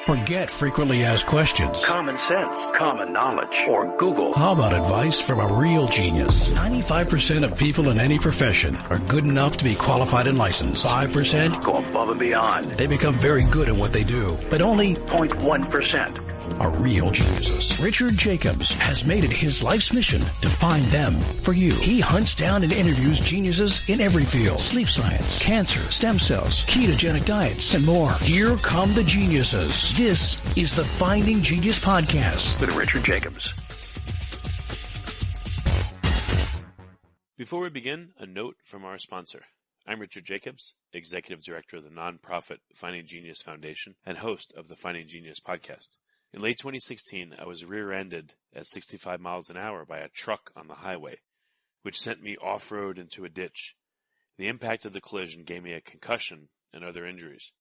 Forget frequently asked questions. Common sense, common knowledge, or Google. How about advice from a real genius? 95% of people in any profession are good enough to be qualified and licensed. 5% go above and beyond. They become very good at what they do, but only 0.1% are real geniuses. Richard Jacobs has made it his life's mission to find them for you. He hunts down and interviews geniuses in every field: sleep science, cancer, stem cells, ketogenic diets, and more. Here come the geniuses. This is the Finding Genius Podcast with Richard Jacobs. Before we begin, a note from our sponsor. I'm Richard Jacobs, Executive Director of the nonprofit Finding Genius Foundation and host of the Finding Genius Podcast. In late 2016, I was rear-ended at 65 miles an hour by a truck on the highway, which sent me off-road into a ditch. The impact of the collision gave me a concussion and other injuries.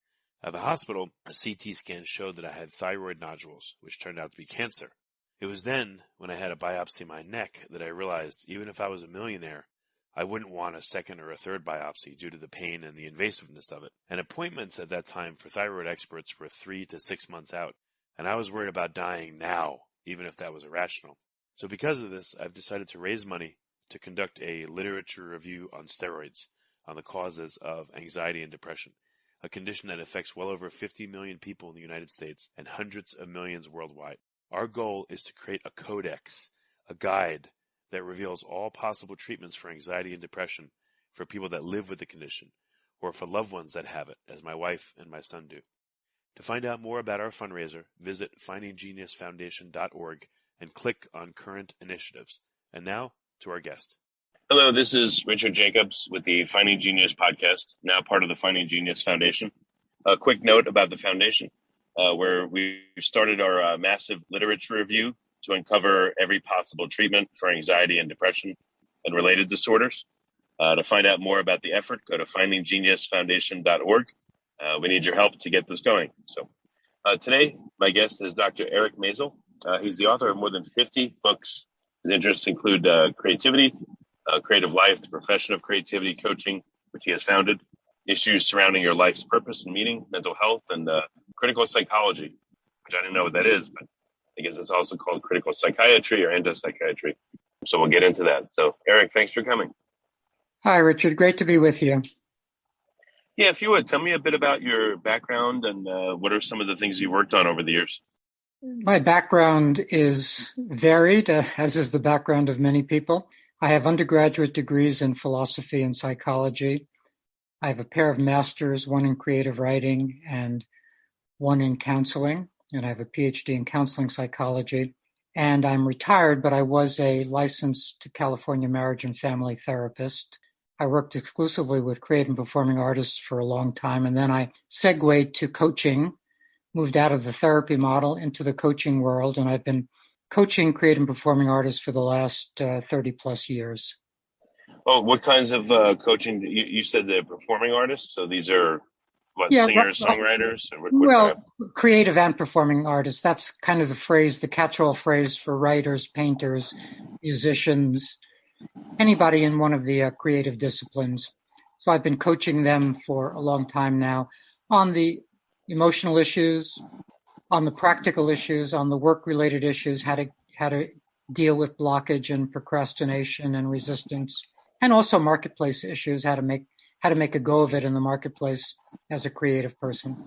At the hospital, a CT scan showed that I had thyroid nodules, which turned out to be cancer. It was then, when I had a biopsy of my neck, that I realized even if I was a millionaire, I wouldn't want a second or a third biopsy due to the pain and the invasiveness of it. And appointments at that time for thyroid experts were 3 to 6 months out. And I was worried about dying now, even if that was irrational. So because of this, I've decided to raise money to conduct a literature review on steroids, on the causes of anxiety and depression, a condition that affects well over 50 million people in the United States and hundreds of millions worldwide. Our goal is to create a codex, a guide that reveals all possible treatments for anxiety and depression for people that live with the condition, or for loved ones that have it, as my wife and my son do. To find out more about our fundraiser, visit findinggeniusfoundation.org and click on current initiatives. And now to our guest. Hello, this is Richard Jacobs with the Finding Genius podcast, now part of the Finding Genius Foundation. A quick note about the foundation, where we started our massive literature review to uncover every possible treatment for anxiety and depression and related disorders. To find out more about the effort, go to findinggeniusfoundation.org. We need your help to get this going. So today, my guest is Dr. Eric Maisel. He's the author of more than 50 books. His interests include creativity, creative life, the profession of creativity coaching, which he has founded, issues surrounding your life's purpose and meaning, mental health, and critical psychology, which I didn't know what that is, but I guess it's also called critical psychiatry or anti-psychiatry. So we'll get into that. So Eric, thanks for coming. Hi, Richard. Great to be with you. Yeah, if you would, tell me a bit about your background and what are some of the things you worked on over the years? My background is varied, as is the background of many people. I have undergraduate degrees in philosophy and psychology. I have a pair of masters, one in creative writing and one in counseling, and I have a PhD in counseling psychology. And I'm retired, but I was a licensed California marriage and family therapist. I worked exclusively with creative and performing artists for a long time, and then I segued to coaching, moved out of the therapy model into the coaching world, and I've been coaching creative and performing artists for the last 30 plus years. Oh, what kinds of coaching? You said the performing artists, so these are singers, songwriters? Creative and performing artists. That's kind of the phrase, the catch-all phrase for writers, painters, musicians, anybody in one of the creative disciplines. So I've been coaching them for a long time now on the emotional issues, on the practical issues, on the work-related issues, how to deal with blockage and procrastination and resistance, and also marketplace issues, how to make a go of it in the marketplace as a creative person.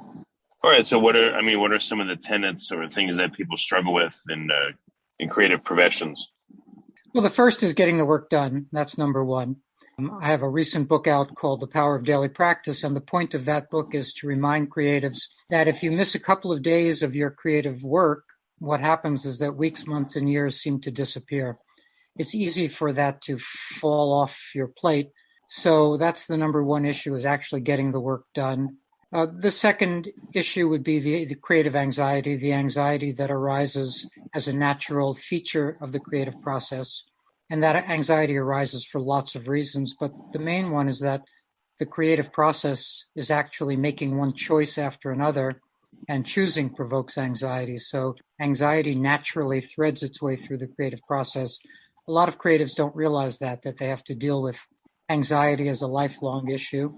All right. So what are some of the tenets or things that people struggle with in creative professions? Well, the first is getting the work done. That's number one. I have a recent book out called The Power of Daily Practice, and the point of that book is to remind creatives that if you miss a couple of days of your creative work, what happens is that weeks, months, and years seem to disappear. It's easy for that to fall off your plate. So that's the number one issue, is actually getting the work done. The second issue would be the creative anxiety, the anxiety that arises as a natural feature of the creative process. And that anxiety arises for lots of reasons, but the main one is that the creative process is actually making one choice after another, and choosing provokes anxiety. So anxiety naturally threads its way through the creative process. A lot of creatives don't realize that they have to deal with anxiety as a lifelong issue.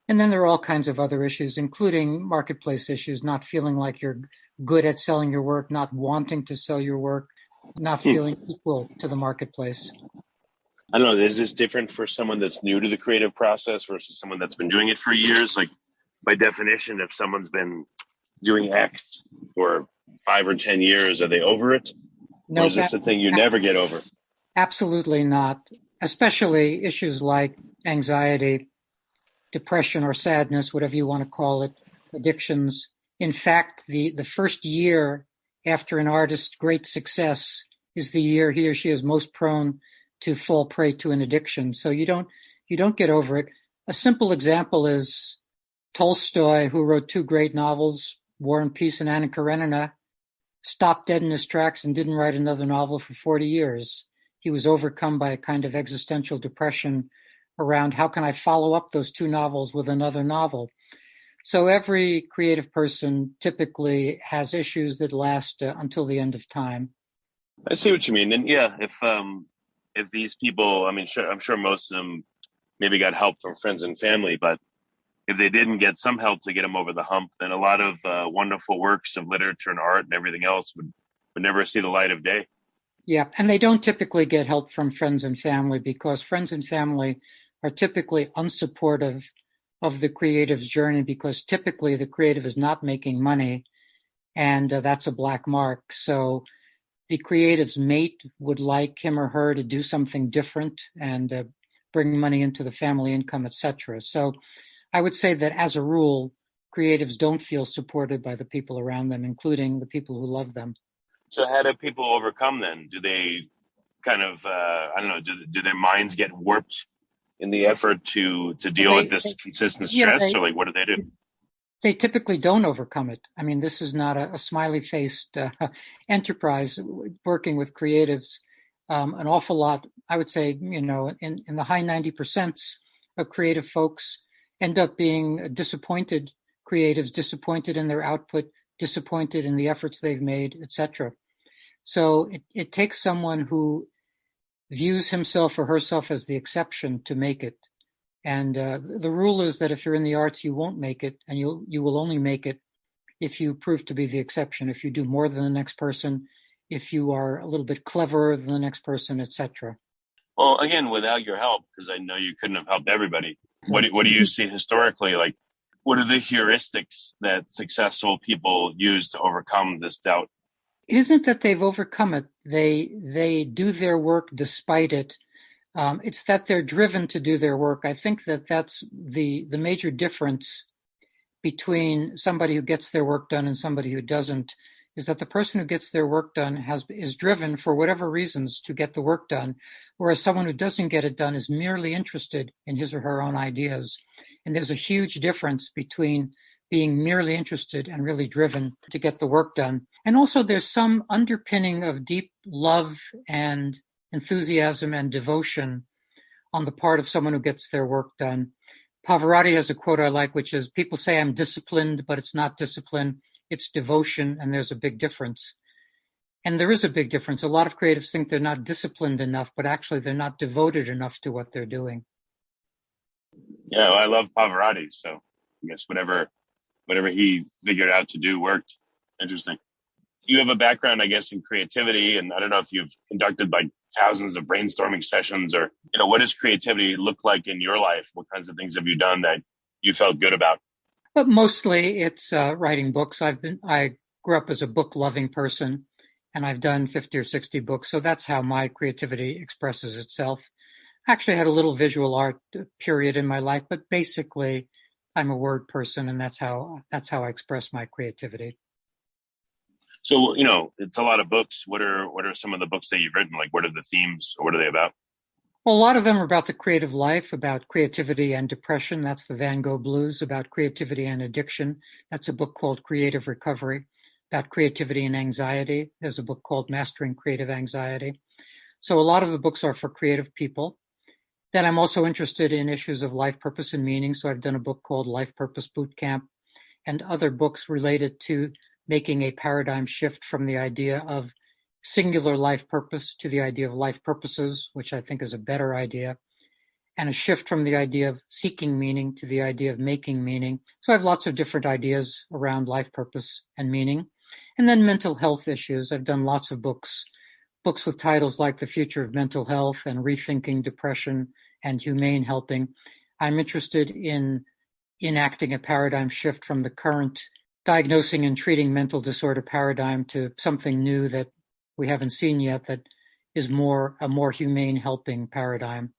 And then there are all kinds of other issues, including marketplace issues, not feeling like you're good at selling your work, not wanting to sell your work, not feeling equal to the marketplace. I don't know, is this different for someone that's new to the creative process versus someone that's been doing it for years? Like, by definition, if someone's been doing X for 5 or 10 years, are they over it? No, or is this a thing you never get over? Absolutely not, especially issues like anxiety, depression, or sadness, whatever you want to call it, addictions. In fact, the first year after an artist's great success is the year he or she is most prone to fall prey to an addiction. So you don't get over it. A simple example is Tolstoy, who wrote 2 great novels, War and Peace and Anna Karenina, stopped dead in his tracks and didn't write another novel for 40 years. He was overcome by a kind of existential depression around how can I follow up those 2 novels with another novel. So every creative person typically has issues that last until the end of time. I see what you mean. And yeah, if these people, I mean, I'm sure most of them maybe got help from friends and family, but if they didn't get some help to get them over the hump, then a lot of wonderful works of literature and art and everything else would never see the light of day. Yeah, and they don't typically get help from friends and family because friends and family are typically unsupportive of the creative's journey because typically the creative is not making money, and that's a black mark. So the creative's mate would like him or her to do something different and bring money into the family income, etc. So I would say that as a rule, creatives don't feel supported by the people around them, including the people who love them. So how do people overcome then? Do they kind of, I don't know, do their minds get warped in the effort to deal with this consistent stress? Or like, what do they do? They typically don't overcome it. I mean, this is not a smiley-faced enterprise working with creatives. An awful lot, I would say, in the high 90% of creative folks end up being disappointed creatives, disappointed in their output, disappointed in the efforts they've made, etc. So it takes someone who views himself or herself as the exception to make it. And the rule is that if you're in the arts, you won't make it, and you will only make it if you prove to be the exception, if you do more than the next person, if you are a little bit cleverer than the next person, etc. Well, again, without your help, because I know you couldn't have helped everybody, what do you see historically? Like, what are the heuristics that successful people use to overcome this doubt? It isn't that they've overcome it. They do their work despite it. It's that they're driven to do their work. I think that that's the major difference between somebody who gets their work done and somebody who doesn't, is that the person who gets their work done is driven for whatever reasons to get the work done, whereas someone who doesn't get it done is merely interested in his or her own ideas. And there's a huge difference between being merely interested and really driven to get the work done. And also there's some underpinning of deep love and enthusiasm and devotion on the part of someone who gets their work done. Pavarotti has a quote I like, which is, people say I'm disciplined, but it's not discipline, it's devotion, and there's a big difference. And there is a big difference. A lot of creatives think they're not disciplined enough, but actually they're not devoted enough to what they're doing. Yeah, well, I love Pavarotti, so I guess whatever he figured out to do worked. Interesting. You have a background, I guess, in creativity, and I don't know if you've conducted like thousands of brainstorming sessions, or what does creativity look like in your life? What kinds of things have you done that you felt good about? But mostly it's writing books. I grew up as a book-loving person, and I've done 50 or 60 books, so that's how my creativity expresses itself. I actually had a little visual art period in my life, but basically I'm a word person, and that's how I express my creativity. So, it's a lot of books. What are some of the books that you've written? Like, what are the themes, or what are they about? Well, a lot of them are about the creative life, about creativity and depression. That's the Van Gogh Blues. About creativity and addiction. That's a book called Creative Recovery. About creativity and anxiety. There's a book called Mastering Creative Anxiety. So a lot of the books are for creative people. Then I'm also interested in issues of life purpose and meaning. So I've done a book called Life Purpose Boot Camp and other books related to making a paradigm shift from the idea of singular life purpose to the idea of life purposes, which I think is a better idea. and a shift from the idea of seeking meaning to the idea of making meaning. So I have lots of different ideas around life purpose and meaning. And then mental health issues. I've done lots of books with titles like The Future of Mental Health and Rethinking Depression and Humane Helping. I'm interested in enacting a paradigm shift from the current diagnosing and treating mental disorder paradigm to something new that we haven't seen yet, that is a more humane helping paradigm.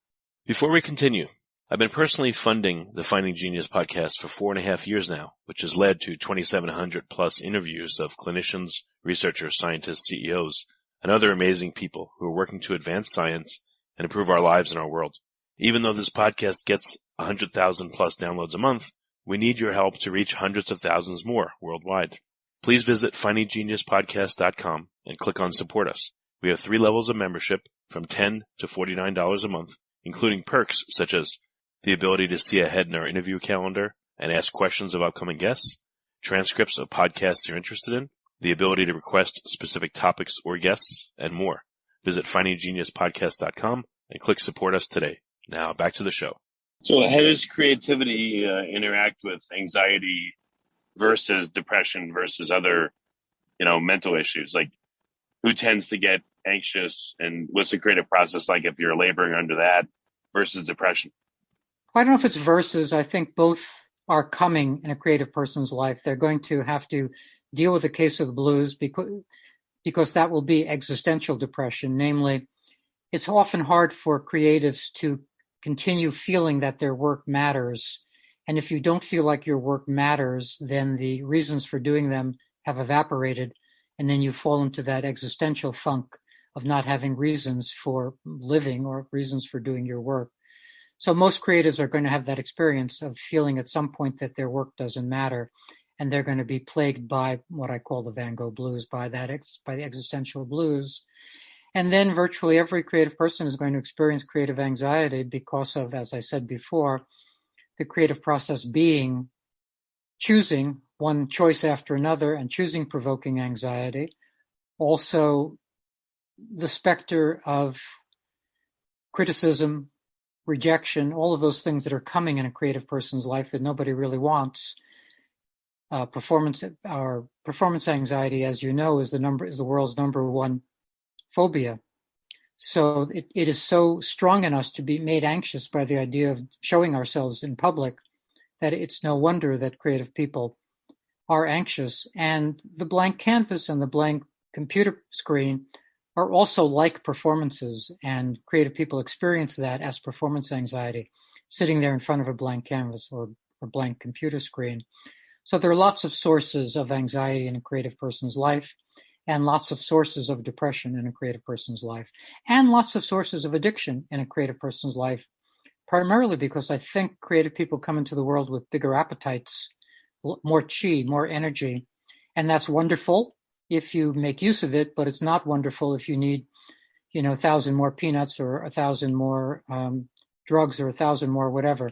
Before we continue, I've been personally funding the Finding Genius podcast for 4.5 years now, which has led to 2,700 plus interviews of clinicians, researchers, scientists, CEOs, and other amazing people who are working to advance science and improve our lives and our world. Even though this podcast gets 100,000 plus downloads a month, we need your help to reach hundreds of thousands more worldwide. Please visit findinggeniuspodcast.com and click on Support Us. We have 3 levels of membership from $10 to $49 a month, including perks such as the ability to see ahead in our interview calendar and ask questions of upcoming guests, transcripts of podcasts you're interested in, the ability to request specific topics or guests, and more. Visit findinggeniuspodcast.com and click Support Us today. Now back to the show. So how does creativity interact with anxiety versus depression versus other, mental issues? Like, who tends to get anxious, and what's the creative process like if you're laboring under that versus depression? I don't know if it's versus. I think both are coming in a creative person's life. They're going to have to deal with the case of the blues because that will be existential depression. Namely, it's often hard for creatives to continue feeling that their work matters. And if you don't feel like your work matters, then the reasons for doing them have evaporated. And then you fall into that existential funk of not having reasons for living or reasons for doing your work. So most creatives are going to have that experience of feeling at some point that their work doesn't matter. And they're going to be plagued by what I call the Van Gogh blues, by the existential blues. And then virtually every creative person is going to experience creative anxiety because of, as I said before, the creative process being choosing one choice after another and choosing provoking anxiety. Also, the specter of criticism, rejection, all of those things that are coming in a creative person's life that nobody really wants. Performance anxiety, as you know, is the world's number one phobia. So it is so strong in us to be made anxious by the idea of showing ourselves in public that it's no wonder that creative people are anxious. And the blank canvas and the blank computer screen are also like performances, and creative people experience that as performance anxiety, sitting there in front of a blank canvas or blank computer screen. So there are lots of sources of anxiety in a creative person's life, and lots of sources of depression in a creative person's life, and lots of sources of addiction in a creative person's life, primarily because I think creative people come into the world with bigger appetites, more chi, more energy, and that's wonderful if you make use of it, but it's not wonderful if you need, 1,000 more peanuts or 1,000 more drugs or 1,000 more whatever.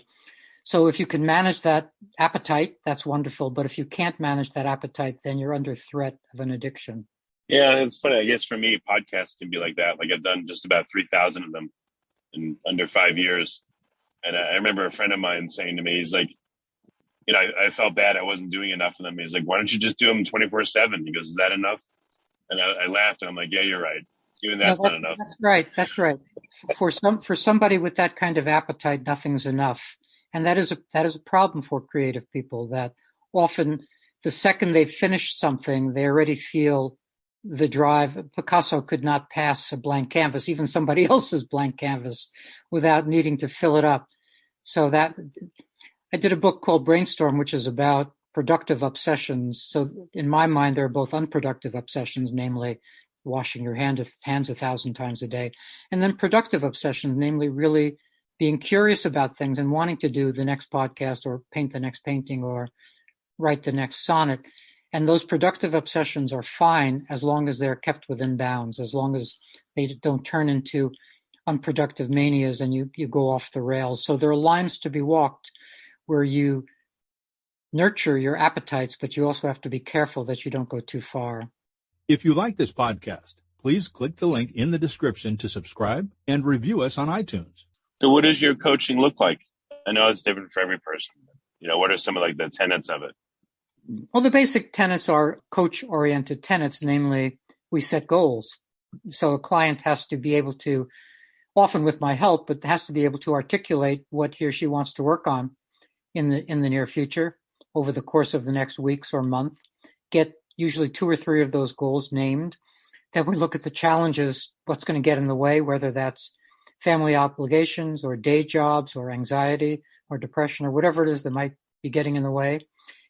So if you can manage that appetite, that's wonderful. But if you can't manage that appetite, then you're under threat of an addiction. Yeah, it's funny. I guess for me, podcasts can be like that. Like, I've done just about 3,000 of them in under 5 years. And I remember a friend of mine saying to me, he's like, I felt bad I wasn't doing enough of them. He's like, why don't you just do them 24/7? He goes, is that enough? And I laughed, and I'm like, yeah, you're right. Even that's not enough. That's right. For somebody with that kind of appetite, nothing's enough. And that is a problem for creative people, that often the second they've finished something, they already feel the drive. Picasso could not pass a blank canvas, even somebody else's blank canvas, without needing to fill it up. So that I did a book called Brainstorm, which is about productive obsessions. So in my mind, there are both unproductive obsessions, namely washing your hands 1,000 times a day, and then productive obsessions, namely really being curious about things and wanting to do the next podcast or paint the next painting or write the next sonnet. And those productive obsessions are fine as long as they're kept within bounds, as long as they don't turn into unproductive manias and you go off the rails. So there are lines to be walked where you nurture your appetites, but you also have to be careful that you don't go too far. If you like this podcast, please click the link in the description to subscribe and review us on iTunes. So what does your coaching look like? I know it's different for every person. What are some of like the tenets of it? Well, the basic tenets are coach-oriented tenets, namely, we set goals. So a client has to be able to, often with my help, but has to be able to articulate what he or she wants to work on in the near future over the course of the next weeks or month. Get usually 2 or 3 of those goals named. Then we look at the challenges, what's going to get in the way, whether that's family obligations or day jobs or anxiety or depression or whatever it is that might be getting in the way.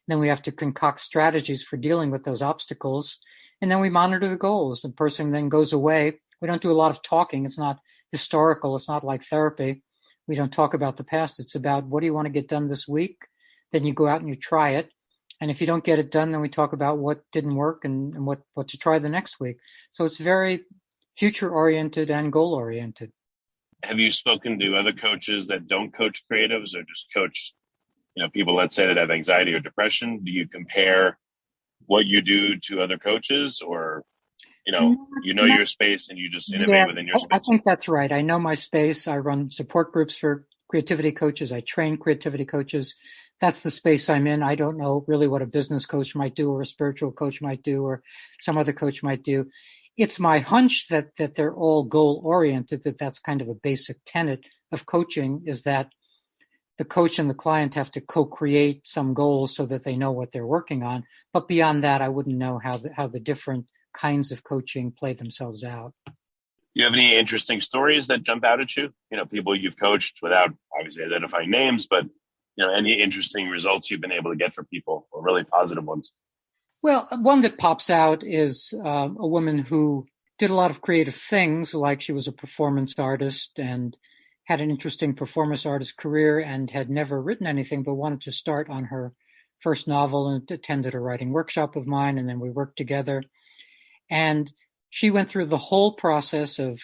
Then we have to concoct strategies for dealing with those obstacles. And then we monitor the goals. The person then goes away. We don't do a lot of talking. It's not historical. It's not like therapy. We don't talk about the past. It's about what do you want to get done this week? Then you go out and you try it. And if you don't get it done, then we talk about what didn't work and what to try the next week. So it's very future-oriented and goal-oriented. Have you spoken to other coaches that don't coach creatives or just coach, people, let's say, that have anxiety or depression? Do you compare what you do to other coaches, or, your space and you just innovate within your space? I think that's right. I know my space. I run support groups for creativity coaches. I train creativity coaches. That's the space I'm in. I don't know really what a business coach might do or a spiritual coach might do or some other coach might do. It's my hunch that they're all goal-oriented, that's kind of a basic tenet of coaching, is that the coach and the client have to co-create some goals so that they know what they're working on. But beyond that, I wouldn't know how the different kinds of coaching play themselves out. You have any interesting stories that jump out at you? People you've coached without obviously identifying names, but any interesting results you've been able to get for people, or really positive ones? Well, one that pops out is a woman who did a lot of creative things, like she was a performance artist and had an interesting performance artist career and had never written anything, but wanted to start on her first novel and attended a writing workshop of mine. And then we worked together. And she went through the whole process of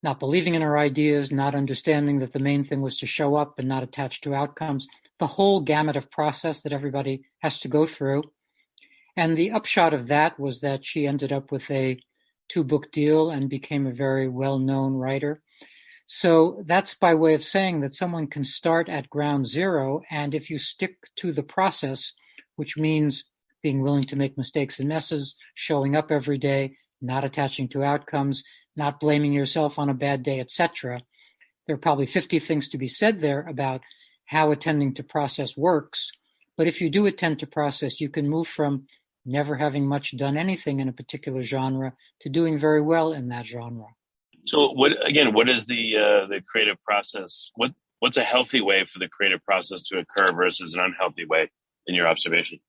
not believing in her ideas, not understanding that the main thing was to show up and not attach to outcomes, the whole gamut of process that everybody has to go through. And the upshot of that was that she ended up with a 2-book deal and became a very well-known writer. So that's by way of saying that someone can start at ground zero, and if you stick to the process, which means being willing to make mistakes and messes, showing up every day, not attaching to outcomes, not blaming yourself on a bad day, etc. There are probably 50 things to be said there about how attending to process works. But if you do attend to process, you can move from never having much done anything in a particular genre to doing very well in that genre. So what is the creative process? What's a healthy way for the creative process to occur versus an unhealthy way in your observation?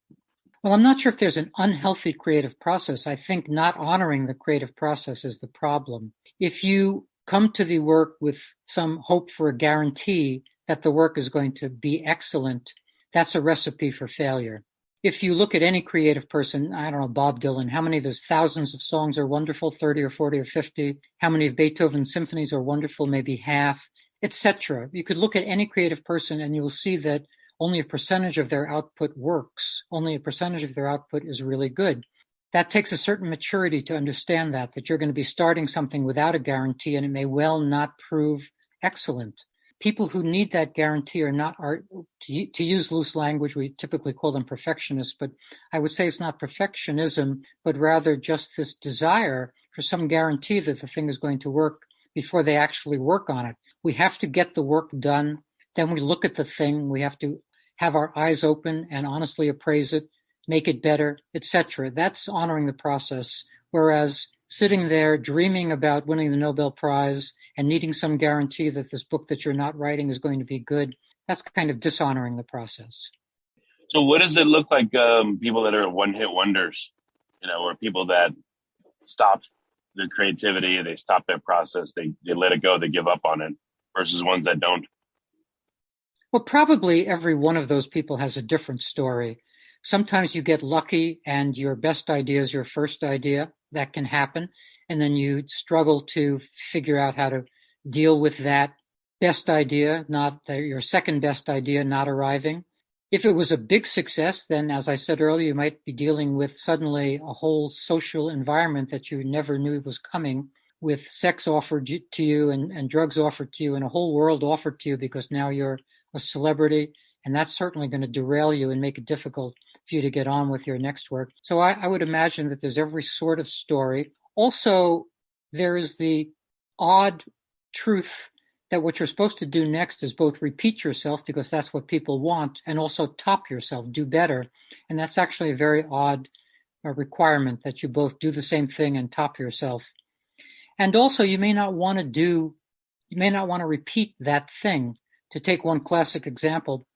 Well, I'm not sure if there's an unhealthy creative process. I think not honoring the creative process is the problem. If you come to the work with some hope for a guarantee that the work is going to be excellent, that's a recipe for failure. If you look at any creative person, I don't know, Bob Dylan, how many of his thousands of songs are wonderful, 30 or 40 or 50? How many of Beethoven's symphonies are wonderful, maybe half, etc. You could look at any creative person and you will see that only a percentage of their output works. Only a percentage of their output is really good. That takes a certain maturity to understand that you're going to be starting something without a guarantee and it may well not prove excellent. People who need that guarantee to use loose language, we typically call them perfectionists, but I would say it's not perfectionism, but rather just this desire for some guarantee that the thing is going to work before they actually work on it. We have to get the work done. Then we look at the thing. We have to have our eyes open and honestly appraise it, make it better, etc. That's honoring the process. Whereas sitting there dreaming about winning the Nobel Prize and needing some guarantee that this book that you're not writing is going to be good, that's kind of dishonoring the process. So what does it look like, people that are one-hit wonders, or people that stop the creativity, they stop their process, they let it go, they give up on it, versus ones that don't? Well, probably every one of those people has a different story. Sometimes you get lucky and your best idea is your first idea. That can happen. And then you struggle to figure out how to deal with that best idea, not your second best idea not arriving. If it was a big success, then as I said earlier, you might be dealing with suddenly a whole social environment that you never knew was coming, with sex offered to you and drugs offered to you and a whole world offered to you because now you're a celebrity. And that's certainly going to derail you and make it difficult for you to get on with your next work. So I would imagine that there's every sort of story. Also, there is the odd truth that what you're supposed to do next is both repeat yourself, because that's what people want, and also top yourself, do better. And that's actually a very odd requirement, that you both do the same thing and top yourself. And also, you may not want to repeat that thing. To take one classic example,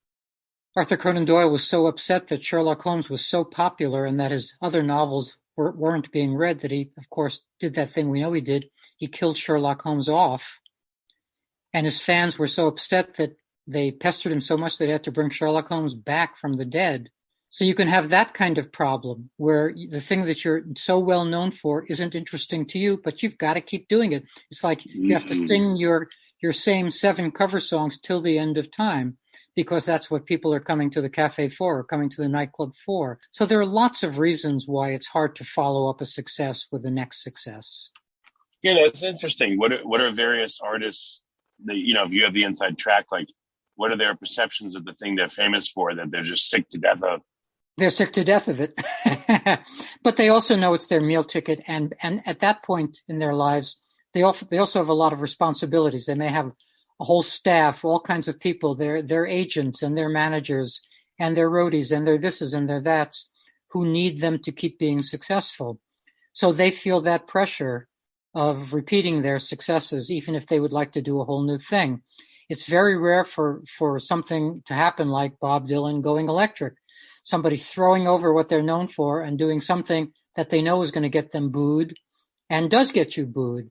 Arthur Conan Doyle was so upset that Sherlock Holmes was so popular and that his other novels weren't being read that he, of course, did that thing we know he did. He killed Sherlock Holmes off. And his fans were so upset that they pestered him so much that they had to bring Sherlock Holmes back from the dead. So you can have that kind of problem where the thing that you're so well known for isn't interesting to you, but you've got to keep doing it. It's like you have to sing your same 7 cover songs till the end of time, because that's what people are coming to the cafe for, or coming to the nightclub for. So there are lots of reasons why it's hard to follow up a success with the next success. Yeah, that's interesting. What are various artists that, if you have the inside track, like what are their perceptions of the thing they're famous for that they're just sick to death of? They're sick to death of it. But they also know it's their meal ticket. And at that point in their lives, they also have a lot of responsibilities. They may have a whole staff, all kinds of people, their agents and their managers and their roadies and their thises and their that's, who need them to keep being successful. So they feel that pressure of repeating their successes, even if they would like to do a whole new thing. It's very rare for something to happen like Bob Dylan going electric, somebody throwing over what they're known for and doing something that they know is going to get them booed and does get you booed.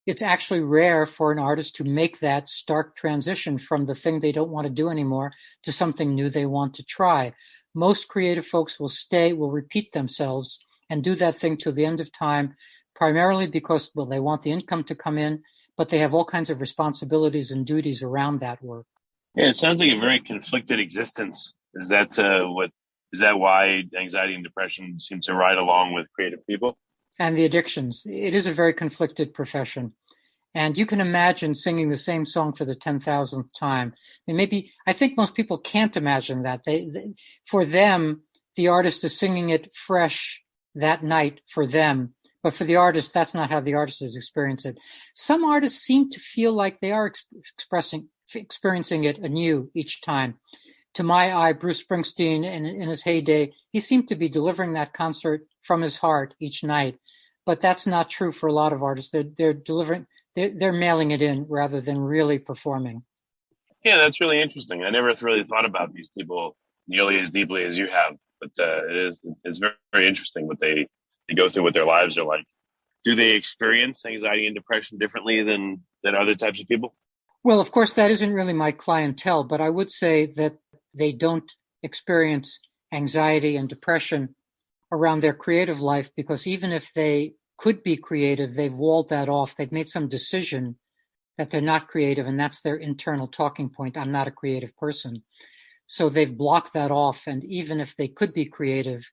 It's actually rare for an artist to make that stark transition from the thing they don't want to do anymore to something new they want to try. Most creative folks will repeat themselves and do that thing till the end of time, primarily because, well, they want the income to come in, but they have all kinds of responsibilities and duties around that work. Yeah, it sounds like a very conflicted existence. Is that why anxiety and depression seem to ride along with creative people? And the addictions. It is a very conflicted profession. And you can imagine singing the same song for the 10,000th time. And I think most people can't imagine that. For them, the artist is singing it fresh that night for them. But for the artist, that's not how the artist is experiencing it. Some artists seem to feel like they are experiencing it anew each time. To my eye, Bruce Springsteen, in his heyday, he seemed to be delivering that concert from his heart each night. But that's not true for a lot of artists. They're mailing it in rather than really performing. Yeah, that's really interesting. I never really thought about these people nearly as deeply as you have, but it's very, very interesting what they go through, what their lives are like. Do they experience anxiety and depression differently than other types of people? Well, of course, that isn't really my clientele, but I would say that they don't experience anxiety and depression around their creative life, because even if they could be creative, they've walled that off. They've made some decision that they're not creative, and that's their internal talking point. I'm not a creative person. So they've blocked that off. And even if they could be creative,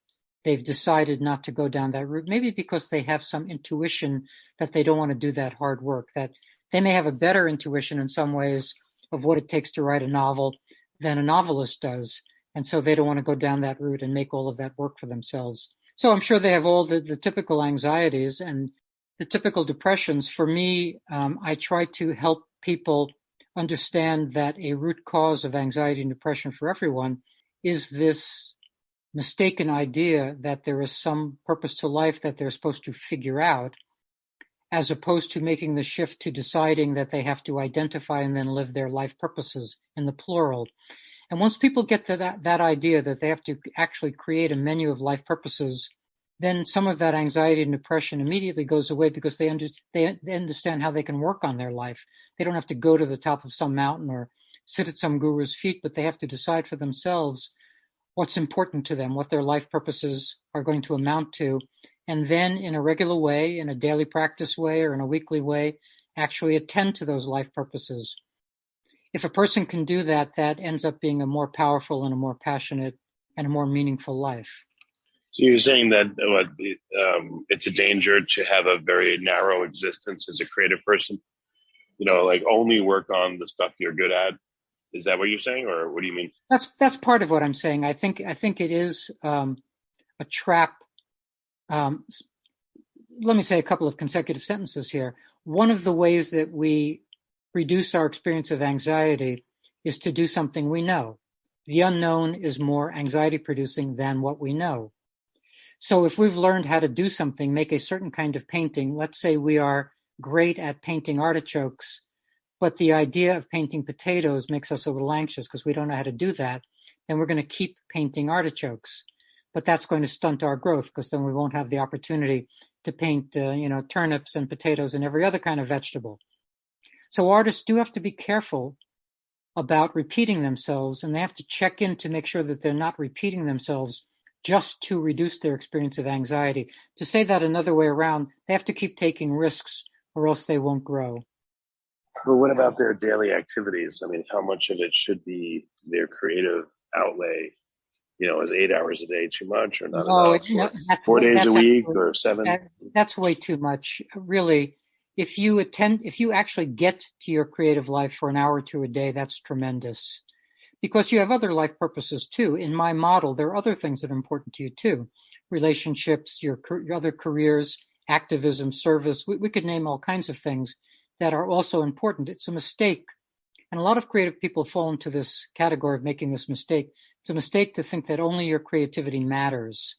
they've decided not to go down that route, maybe because they have some intuition that they don't want to do that hard work, that they may have a better intuition in some ways of what it takes to write a novel than a novelist does. And so they don't want to go down that route and make all of that work for themselves. So I'm sure they have all the typical anxieties and the typical depressions. For me, I try to help people understand that a root cause of anxiety and depression for everyone is this mistaken idea that there is some purpose to life that they're supposed to figure out, as opposed to making the shift to deciding that they have to identify and then live their life purposes in the plural. And once people get to that idea that they have to actually create a menu of life purposes, then some of that anxiety and depression immediately goes away, because they understand how they can work on their life. They don't have to go to the top of some mountain or sit at some guru's feet, but they have to decide for themselves what's important to them, what their life purposes are going to amount to, and then in a regular way, in a daily practice way or in a weekly way, actually attend to those life purposes. If a person can do that, that ends up being a more powerful and a more passionate and a more meaningful life. So you're saying that it's a danger to have a very narrow existence as a creative person? Like only work on the stuff you're good at. Is that what you're saying, or what do you mean? That's part of what I'm saying. I think it is a trap. Let me say a couple of consecutive sentences here. One of the ways that we reduce our experience of anxiety is to do something we know. The unknown is more anxiety producing than what we know. So if we've learned how to do something, make a certain kind of painting, let's say we are great at painting artichokes, but the idea of painting potatoes makes us a little anxious because we don't know how to do that, then we're going to keep painting artichokes. But that's going to stunt our growth because then we won't have the opportunity to paint, turnips and potatoes and every other kind of vegetable. So artists do have to be careful about repeating themselves, and they have to check in to make sure that they're not repeating themselves just to reduce their experience of anxiety. To say that another way around, they have to keep taking risks or else they won't grow. But what about their daily activities? I mean, how much of it should be their creative outlay? Is 8 hours a day too much or not enough? 4 days a week or 7? That's way too much. Really, if you actually get to your creative life for an hour or two a day, that's tremendous. Because you have other life purposes too. In my model, there are other things that are important to you too. Relationships, your other careers, activism, service. We could name all kinds of things that are also important. It's a mistake. And a lot of creative people fall into this category of making this mistake. It's a mistake to think that only your creativity matters.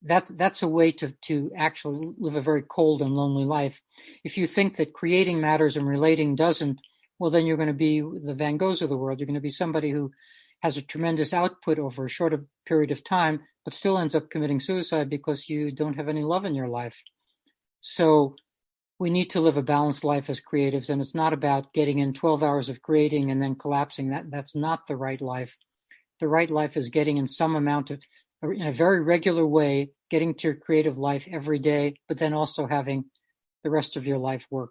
That's a way to actually live a very cold and lonely life. If you think that creating matters and relating doesn't, well, then you're going to be the Van Goghs of the world. You're going to be somebody who has a tremendous output over a shorter period of time, but still ends up committing suicide because you don't have any love in your life. So we need to live a balanced life as creatives, and it's not about getting in 12 hours of creating and then collapsing. That's not the right life. The right life is getting in some amount of, in a very regular way, getting to your creative life every day, but then also having the rest of your life work.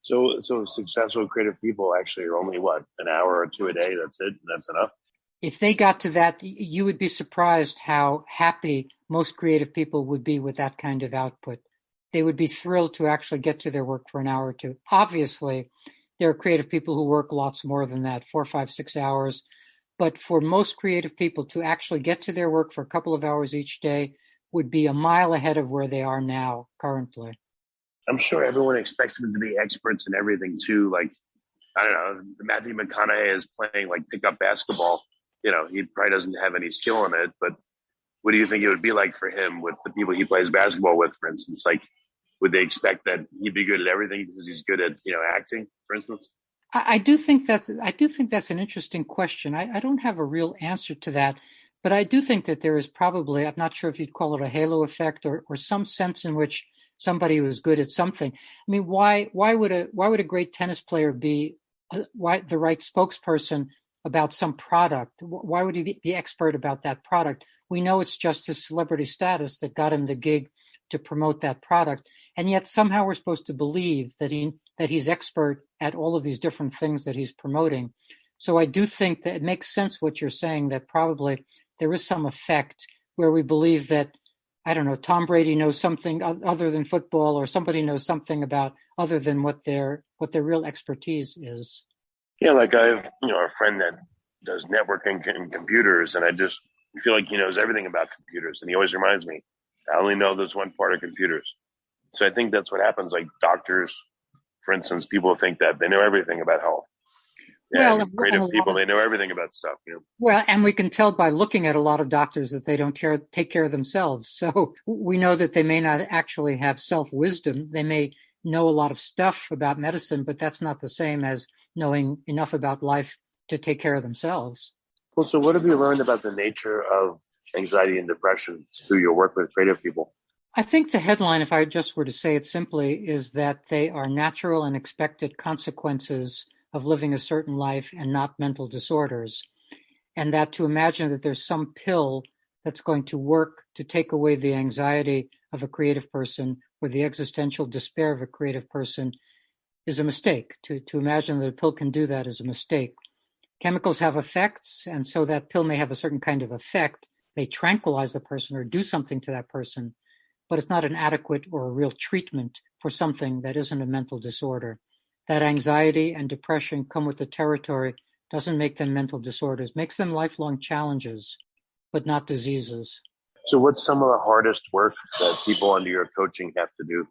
So successful creative people actually are only an hour or two a day? That's it? That's enough? If they got to that, you would be surprised how happy most creative people would be with that kind of output. They would be thrilled to actually get to their work for an hour or two. Obviously, there are creative people who work lots more than that, 4, 5, 6 hours. But for most creative people to actually get to their work for a couple of hours each day would be a mile ahead of where they are now currently. I'm sure everyone expects them to be experts in everything too. Like, I don't know, Matthew McConaughey is playing like pickup basketball. He probably doesn't have any skill in it, but what do you think it would be like for him with the people he plays basketball with, for instance? Like, would they expect that he'd be good at everything because he's good at, acting, for instance? I do think that's an interesting question. I don't have a real answer to that, but I do think that there is probably, I'm not sure if you'd call it a halo effect or some sense in which somebody who is good at something. I mean, why would a great tennis player be the right spokesperson about some product? Why would he be expert about that product? We know it's just his celebrity status that got him the gig to promote that product, and yet somehow we're supposed to believe that he's expert at all of these different things that he's promoting. So I do think that it makes sense what you're saying, that probably there is some effect where we believe that, I don't know, Tom Brady knows something other than football, or somebody knows something about other than what their real expertise is. Yeah, like I have, a friend that does networking and computers, and I just feel like he knows everything about computers, and he always reminds me, I only know this one part of computers. So I think that's what happens. Like doctors, for instance, people think that they know everything about health. And creative people, they know everything about stuff. Well, and we can tell by looking at a lot of doctors that they don't take care of themselves. So we know that they may not actually have self-wisdom. They may know a lot of stuff about medicine, but that's not the same as knowing enough about life to take care of themselves. Well, so what have you learned about the nature of anxiety and depression through your work with creative people? I think the headline, if I just were to say it simply, is that they are natural and expected consequences of living a certain life and not mental disorders. And that to imagine that there's some pill that's going to work to take away the anxiety of a creative person or the existential despair of a creative person is a mistake. To imagine that a pill can do that is a mistake. Chemicals have effects, and so that pill may have a certain kind of effect, may tranquilize the person or do something to that person, but it's not an adequate or a real treatment for something that isn't a mental disorder. That anxiety and depression come with the territory doesn't make them mental disorders, makes them lifelong challenges, but not diseases. So what's some of the hardest work that people under your coaching have to do?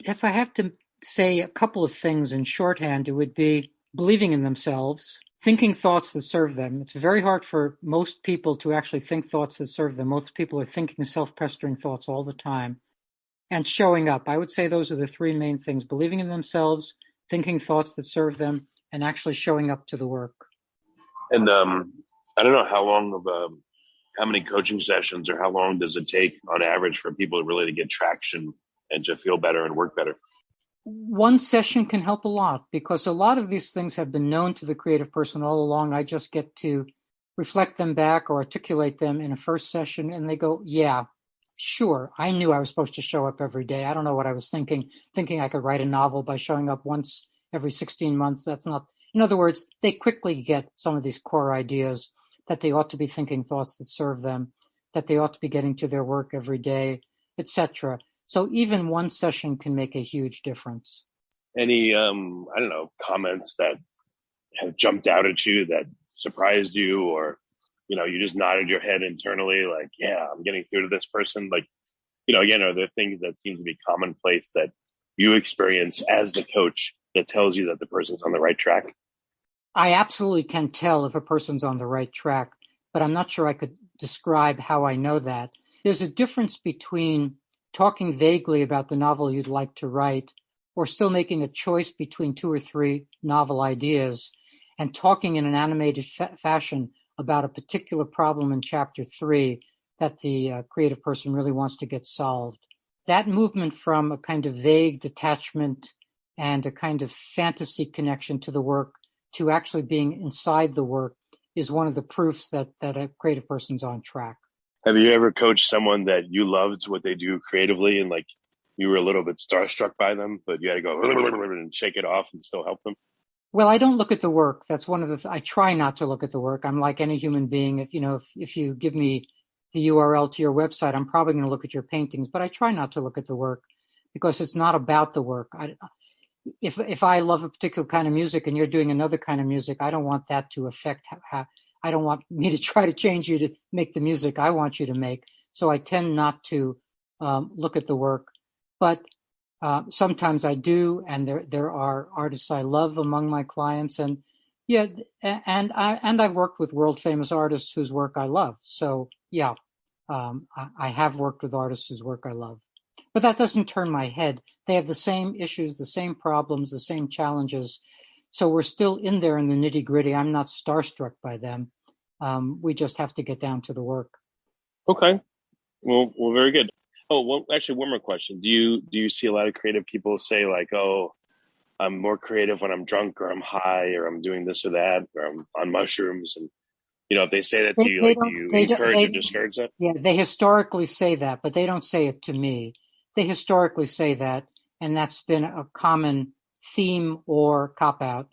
If I have to say a couple of things in shorthand, it would be believing in themselves, thinking thoughts that serve them. It's very hard for most people to actually think thoughts that serve them. Most people are thinking self-pestering thoughts all the time. And showing up. I would say those are the three main things: believing in themselves, thinking thoughts that serve them, and actually showing up to the work. And I don't know how many coaching sessions or how long does it take on average for people really to get traction and to feel better and work better? One session can help a lot because a lot of these things have been known to the creative person all along. I just get to reflect them back or articulate them in a first session, and they go, yeah, sure, I knew I was supposed to show up every day. I don't know what I was thinking I could write a novel by showing up once every 16 months. That's not, in other words, they quickly get some of these core ideas that they ought to be thinking thoughts that serve them, that they ought to be getting to their work every day, etc. So even one session can make a huge difference. Any, comments that have jumped out at you that surprised you, or, you just nodded your head internally like, yeah, I'm getting through to this person? Like, again, are there things that seem to be commonplace that you experience as the coach that tells you that the person's on the right track? I absolutely can tell if a person's on the right track, but I'm not sure I could describe how I know that. There's a difference between talking vaguely about the novel you'd like to write or still making a choice between 2 or 3 novel ideas and talking in an animated fashion about a particular problem in chapter 3 that the creative person really wants to get solved. That movement from a kind of vague detachment and a kind of fantasy connection to the work to actually being inside the work is one of the proofs that a creative person's on track. Have you ever coached someone that you loved what they do creatively and like you were a little bit starstruck by them, but you had to go and shake it off and still help them? Well, I don't look at the work. That's one of the, I try not to look at the work. I'm like any human being. If you give me the URL to your website, I'm probably going to look at your paintings, but I try not to look at the work because it's not about the work. If I love a particular kind of music and you're doing another kind of music, I don't want that to affect how, I don't want me to try to change you to make the music I want you to make. So I tend not to look at the work, but sometimes I do, and there are artists I love among my clients, and yeah, and I've worked with world famous artists whose work I love. So yeah, I have worked with artists whose work I love, but that doesn't turn my head. They have the same issues, the same problems, the same challenges. So we're still in there in the nitty gritty. I'm not starstruck by them. We just have to get down to the work. Okay. Well, very good. Oh, well, actually, one more question. Do you see a lot of creative people say like, oh, I'm more creative when I'm drunk or I'm high or I'm doing this or that or I'm on mushrooms? And, if they say that to you, do you encourage or discourage that? Yeah, they historically say that, but they don't say it to me. They historically say that, and that's been a common theme or cop-out.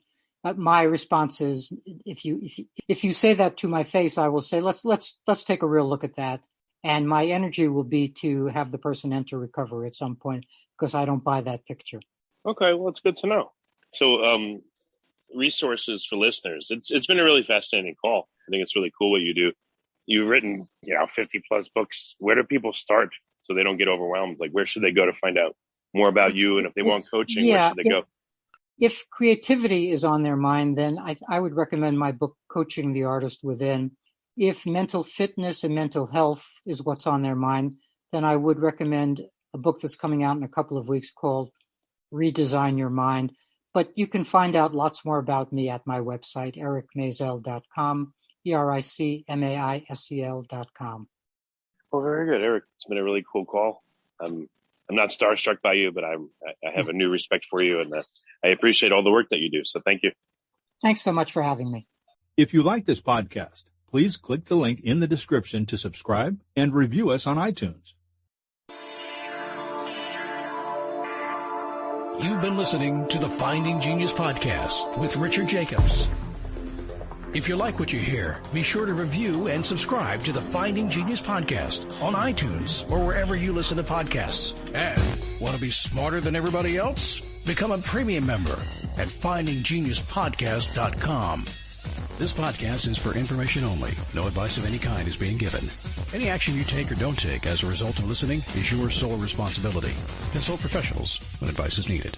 My response is, if you say that to my face, I will say, let's take a real look at that. And my energy will be to have the person enter recovery at some point because I don't buy that picture. Okay, well, it's good to know. So, resources for listeners. It's been a really fascinating call. I think it's really cool what you do. You've written, 50 plus books. Where do people start so they don't get overwhelmed? Like, where should they go to find out more about you? And if they want coaching, where should they go? If creativity is on their mind, then I would recommend my book, Coaching the Artist Within. If mental fitness and mental health is what's on their mind, then I would recommend a book that's coming out in a couple of weeks called Redesign Your Mind. But you can find out lots more about me at my website, ericmaisel.com, EricMaisel.com. Well, very good, Eric. It's been a really cool call. I'm not starstruck by you, but I have a new respect for you, and I appreciate all the work that you do. So thank you. Thanks so much for having me. If you like this podcast, please click the link in the description to subscribe and review us on iTunes. You've been listening to the Finding Genius podcast with Richard Jacobs. If you like what you hear, be sure to review and subscribe to the Finding Genius podcast on iTunes or wherever you listen to podcasts. And want to be smarter than everybody else? Become a premium member at findinggeniuspodcast.com. This podcast is for information only. No advice of any kind is being given. Any action you take or don't take as a result of listening is your sole responsibility. Consult professionals when advice is needed.